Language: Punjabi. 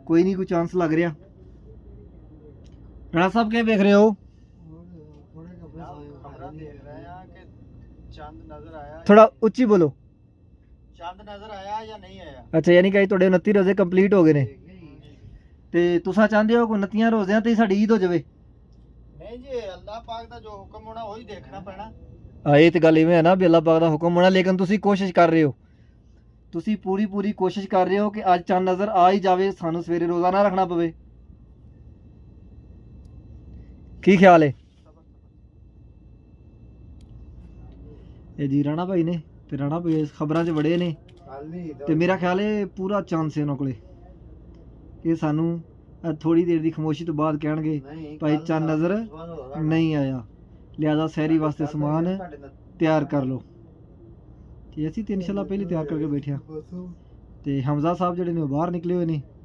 कोई नहीं, कोई चांस लग रहा। राणा साहब क्या देख रहे हो? थोड़ा उच्ची बोलो। चंद नजर आया या नहीं आया? अच्छा, यानी कि ਤੁਹਾਡੇ 29 ਰੋਜ਼ੇ ਕੰਪਲੀਟ ਹੋ ਗਏ ਨੇ ਤੇ ਤੁਸੀਂ ਚਾਹੁੰਦੇ ਹੋ ਕਿ 29 ਰੋਜ਼ਿਆਂ ਤੇ ਸਾਡੀ ਈਦ ਹੋ ਜਾਵੇ? नहीं जी, अल्लाह पाक का जो हुक्म होना वही देखना पैना। ਇਹ ਤੇ ਗੱਲ ਇਵੇਂ ਹੈ ਨਾ ਵੀ ਅੱਲਾਹ ਪਾਕ ਦਾ ਹੁਕਮ ਹੋਣਾ, ਲੇਕਿਨ ਤੁਸੀਂ ਕੋਸ਼ਿਸ਼ ਕਰ ਰਹੇ ਹੋ, ਤੁਸੀਂ ਪੂਰੀ ਕੋਸ਼ਿਸ਼ ਕਰ ਰਹੇ ਹੋ ਕਿ ਅੱਜ ਚੰਦ ਨਜ਼ਰ ਆ ਹੀ ਜਾਵੇ, ਸਾਨੂੰ ਸਵੇਰੇ ਰੋਜ਼ਾ ਨਾ ਰੱਖਣਾ ਪਵੇ। ਕੀ ਖਿਆਲ ਹੈ? ਇਹ ਜੀ ਰਾਣਾ ਭਾਈ ਨੇ ਤੇ ਰਾਣਾ ਭਾਈ ਖਬਰਾਂ 'ਚ ਵੜੇ ਨੇ ਤੇ ਮੇਰਾ ਖਿਆਲ ਹੈ ਪੂਰਾ ਚਾਂਸ ਹੈ ਉਹਨਾਂ ਕੋਲੇ ਕਿ ਸਾਨੂੰ ਥੋੜੀ ਦੇਰ ਦੀ ਖਾਮੋਸ਼ੀ ਤੋਂ ਬਾਅਦ ਕਹਿਣਗੇ ਭਾਈ ਚੰਦ ਨਜ਼ਰ ਨਹੀਂ ਆਇਆ, ਲਿਆਦਾ ਸਹਿਰੀ ਵਾਸਤੇ ਸਮਾਨ ਤਿਆਰ ਕਰ ਲਓ। ਤੇ ਅਸੀਂ ਤੇ ਇਨਸ਼ਾਅੱਲਾ ਪਹਿਲੇ ਤਿਆਰ ਕਰਕੇ ਬੈਠੇ ਹਾਂ ਤੇ ਹਮਜ਼ਾ ਸਾਹਿਬ ਜਿਹੜੇ ਨੇ ਉਹ ਬਾਹਰ ਨਿਕਲੇ ਹੋਏ ਨੇ।